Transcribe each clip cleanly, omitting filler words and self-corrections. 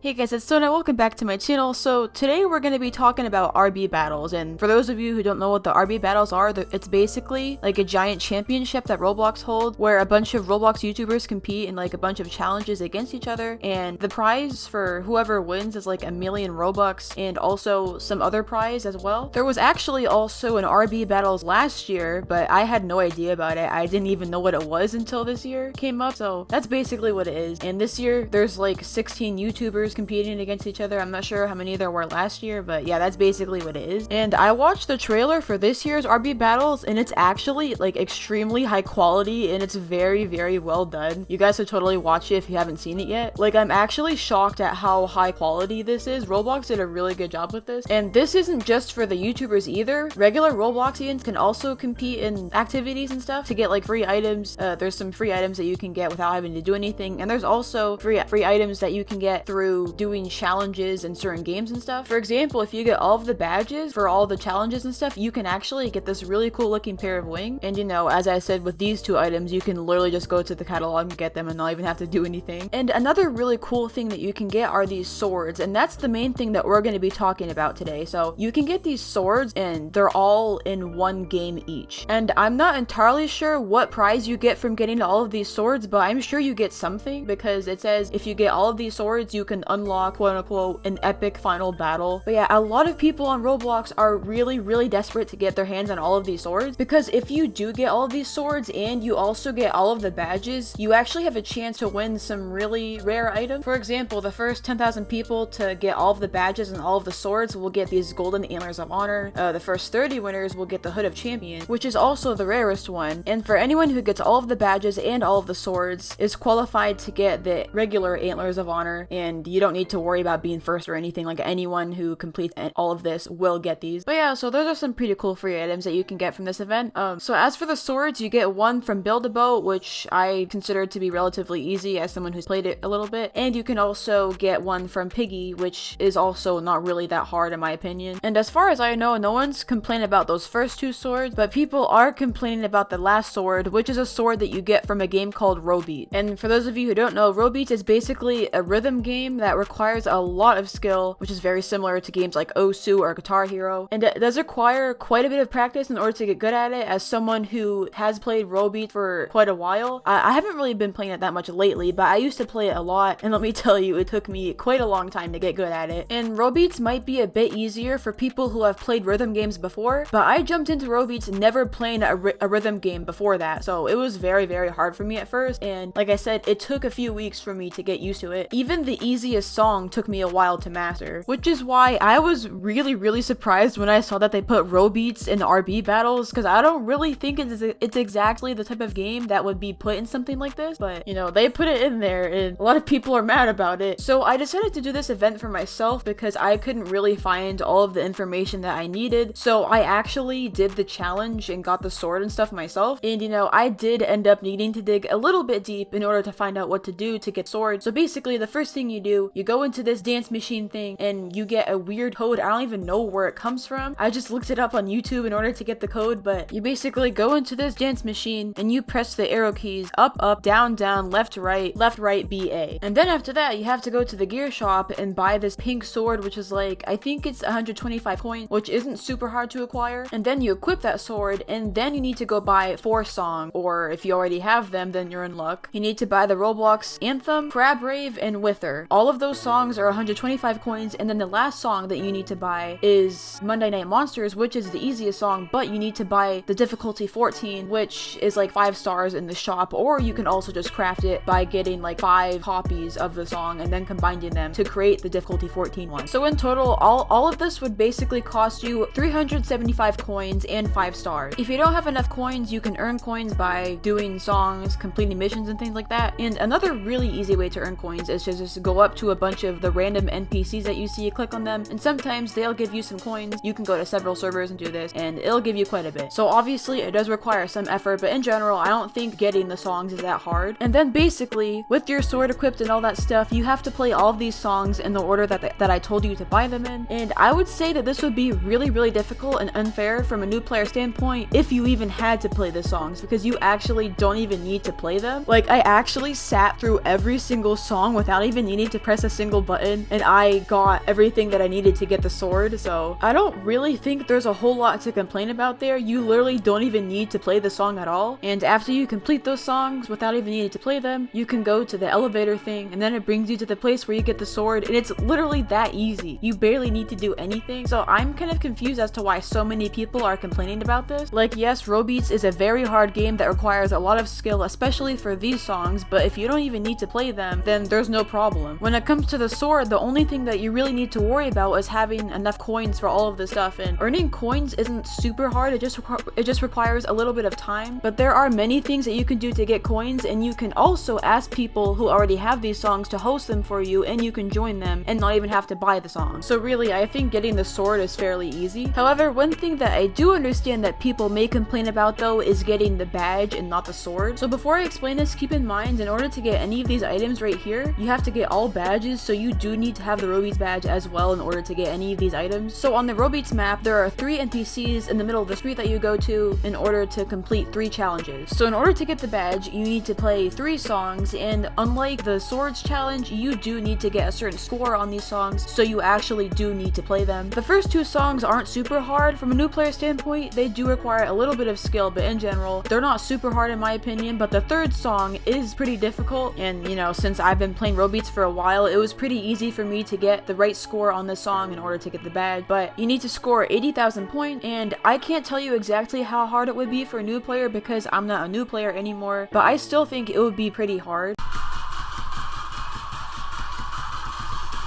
Hey guys, it's Sona. Welcome back to my channel. So today we're going to be talking about RB battles, and for those of you who don't know what the RB battles are, it's basically like a giant championship that Roblox holds where a bunch of Roblox YouTubers compete in like a bunch of challenges against each other, and the prize for whoever wins is like 1,000,000 Robux and also some other prize as well. There was actually also an RB battles last year, but I had no idea about it. I didn't even know what it was until this year came up, so that's basically what it is. And this year there's like 16 YouTubers competing against each other. I'm not sure how many there were last year, but yeah, that's basically what it is. And I watched the trailer for this year's RB battles, and it's actually like extremely high quality, and it's very, very well done. You guys should totally watch it if you haven't seen it yet. Like, I'm actually shocked at how high quality this is. Roblox did a really good job with this. And this isn't just for the YouTubers either. Regular Robloxians can also compete in activities and stuff to get like free items. There's some free items that you can get without having to do anything, and there's also free items that you can get through doing challenges in certain games and stuff. For example, if you get all of the badges for all the challenges and stuff, you can actually get this really cool looking pair of wings. And you know, as I said, with these two items, you can literally just go to the catalog and get them and not even have to do anything. And another really cool thing that you can get are these swords, and that's the main thing that we're going to be talking about today. So you can get these swords, and they're all in one game each. And I'm not entirely sure what prize you get from getting all of these swords, but I'm sure you get something, because it says if you get all of these swords, you can unlock quote unquote an epic final battle. But yeah, a lot of people on Roblox are really desperate to get their hands on all of these swords, because if you do get all of these swords and you also get all of the badges, you actually have a chance to win some really rare items. For example, the first 10,000 people to get all of the badges and all of the swords will get these golden antlers of honor. The first 30 winners will get the hood of champion, which is also the rarest one. And for anyone who gets all of the badges and all of the swords is qualified to get the regular antlers of honor, and you don't need to worry about being first or anything. Like, anyone who completes all of this will get these. But yeah, so those are some pretty cool free items that you can get from this event. So as for the swords, you get one from Build-A-Boat, which I consider to be relatively easy as someone who's played it a little bit. And you can also get one from Piggy, which is also not really that hard in my opinion. And as far as I know, no one's complaining about those first two swords, but people are complaining about the last sword, which is a sword that you get from a game called ROBLOX. And for those of you who don't know, ROBLOX is basically a rhythm game that requires a lot of skill, which is very similar to games like Osu or Guitar Hero. And it does require quite a bit of practice in order to get good at it. As someone who has played ROBLOX for quite a while, I haven't really been playing it that much lately, but I used to play it a lot, and let me tell you, it took me quite a long time to get good at it. And ROBLOX might be a bit easier for people who have played rhythm games before, but I jumped into ROBLOX never playing a rhythm game before that, so it was very hard for me at first. And like I said, it took a few weeks for me to get used to it. Even the easiest song took me a while to master, which is why I was really surprised when I saw that they put ROBLOX in RB battles, because I don't really think it's exactly the type of game that would be put in something like this, but you know, they put it in there and a lot of people are mad about it. So I decided to do this event for myself because I couldn't really find all of the information that I needed. So I actually did the challenge and got the sword and stuff myself. And you know, I did end up needing to dig a little bit deep in order to find out what to do to get swords. So basically, the first thing you do, you go into this dance machine thing and you get a weird code. I don't even know where it comes from. I just looked it up on YouTube in order to get the code, but you basically go into this dance machine and you press the arrow keys up, down, left, right, BA. And then after that, you have to go to the gear shop and buy this pink sword, which is like, I think it's 125 coins, which isn't super hard to acquire. And then you equip that sword, and then you need to go buy 4 songs, or if you already have them, then you're in luck. You need to buy the Roblox Anthem, Crab Rave, and Wither. All of those songs are 125 coins, and then the last song that you need to buy is Monday Night Monsters, which is the easiest song, but you need to buy the difficulty 14, which is like 5 stars in the shop, or you can also just craft it by getting like 5 copies of the song and then combining them to create the difficulty 14 one. So in total, all of this would basically cost you 375 coins and 5 stars. If you don't have enough coins, you can earn coins by doing songs, completing missions, and things like that. And another really easy way to earn coins is to just go up to a bunch of the random NPCs that you see, click on them, and sometimes they'll give you some coins. You can go to several servers and do this, and it'll give you quite a bit. So obviously, it does require some effort, but in general, I don't think getting the songs is that hard. And then basically, with your sword equipped and all that stuff, you have to play all of these songs in the order that I told you to buy them in. And I would say that this would be really difficult and unfair from a new player standpoint if you even had to play the songs, because you actually don't even need to play them. Like, I actually sat through every single song without even needing to press press a single button and I got everything that I needed to get the sword. So I don't really think there's a whole lot to complain about there. You literally don't even need to play the song at all. And after you complete those songs without even needing to play them, you can go to the elevator thing and then it brings you to the place where you get the sword, and it's literally that easy. You barely need to do anything. So I'm kind of confused as to why so many people are complaining about this. Like, yes, ROBLOX is a very hard game that requires a lot of skill, especially for these songs, but if you don't even need to play them, then there's no problem. When it comes to the sword, the only thing that you really need to worry about is having enough coins for all of this stuff, and earning coins isn't super hard. It just requires a little bit of time, but there are many things that you can do to get coins, and you can also ask people who already have these songs to host them for you, and you can join them and not even have to buy the song. So really, I think getting the sword is fairly easy. However, one thing that I do understand that people may complain about though is getting the badge and not the sword. So before I explain this, keep in mind, in order to get any of these items right here, you have to get all badges, so you do need to have the ROBLOX badge as well in order to get any of these items. So on the ROBLOX map, there are 3 NPCs in the middle of the street that you go to in order to complete 3 challenges. So in order to get the badge, you need to play 3 songs, and unlike the swords challenge, you do need to get a certain score on these songs, so you actually do need to play them. The first 2 songs aren't super hard. From a new player standpoint, they do require a little bit of skill, but in general, they're not super hard in my opinion. But the 3rd song is pretty difficult, and you know, since I've been playing ROBLOX for a while, it was pretty easy for me to get the right score on this song in order to get the badge. But you need to score 80,000 points, and I can't tell you exactly how hard it would be for a new player because I'm not a new player anymore, but I still think it would be pretty hard.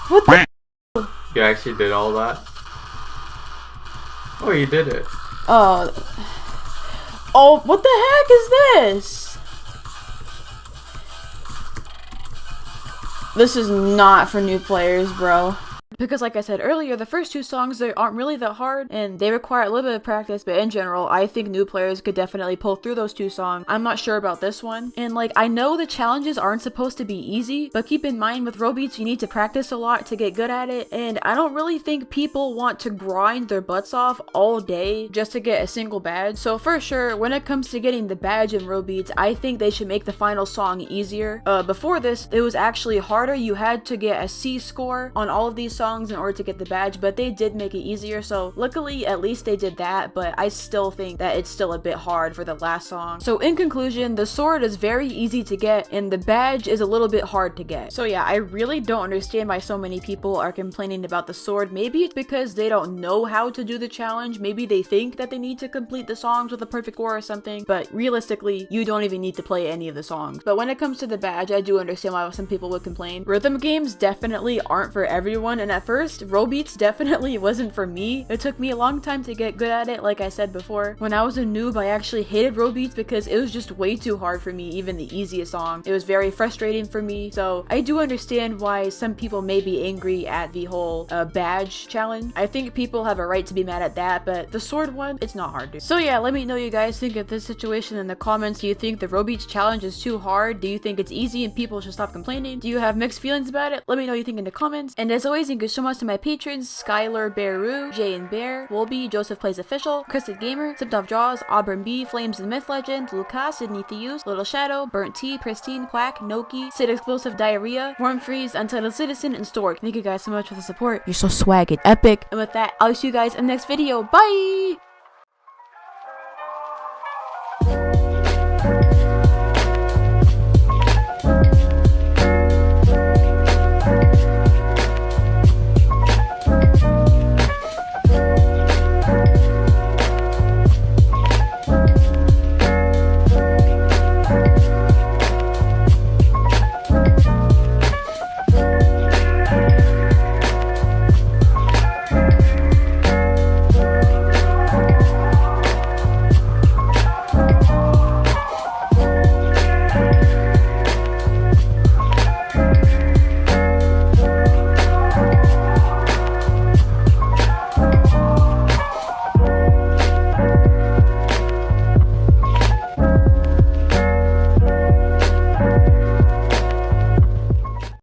What the? You actually did all that? Oh, you did it. Oh, what the heck is this? This is not for new players, bro. Because like I said earlier, the first 2 songs, they aren't really that hard and they require a little bit of practice, but in general, I think new players could definitely pull through those 2 songs. I'm not sure about this one. And like, I know the challenges aren't supposed to be easy, but keep in mind with ROBLOX, you need to practice a lot to get good at it, and I don't really think people want to grind their butts off all day just to get a single badge. So for sure, when it comes to getting the badge in ROBLOX, I think they should make the final song easier. Before this, it was actually harder. You had to get a C score on all of these songs in order to get the badge, but they did make it easier, so luckily at least they did that, but I still think that it's still a bit hard for the last song. So in conclusion, the sword is very easy to get and the badge is a little bit hard to get. So yeah, I really don't understand why so many people are complaining about the sword. Maybe it's because they don't know how to do the challenge. Maybe they think that they need to complete the songs with a perfect score or something, but realistically, you don't even need to play any of the songs. But when it comes to the badge, I do understand why some people would complain. Rhythm games definitely aren't for everyone, and at first, ROBLOX definitely wasn't for me. It took me a long time to get good at it, like I said before. When I was a noob, I actually hated ROBLOX because it was just way too hard for me, even the easiest song. It was very frustrating for me, so I do understand why some people may be angry at the whole badge challenge. I think people have a right to be mad at that, but the sword one, it's not hard to. So yeah, let me know you guys think of this situation in the comments. Do you think the ROBLOX challenge is too hard? Do you think it's easy and people should stop complaining? Do you have mixed feelings about it? Let me know what you think in the comments. And as always, thank you so much to my patrons: Skylar, Bearu, Jay and Bear, Wolby, Joseph Plays Official, Kristen Gamer, Sipped Off Jaws, Auburn B, Flames and Myth Legend, Lucas, Sydney Theus, Little Shadow, Burnt Tea, Pristine, Quack, Noki, Sid Explosive Diarrhea, Worm Freeze, Untitled Citizen, and Stork. Thank you guys so much for the support. You're so swag and epic. And with that, I'll see you guys in the next video. Bye!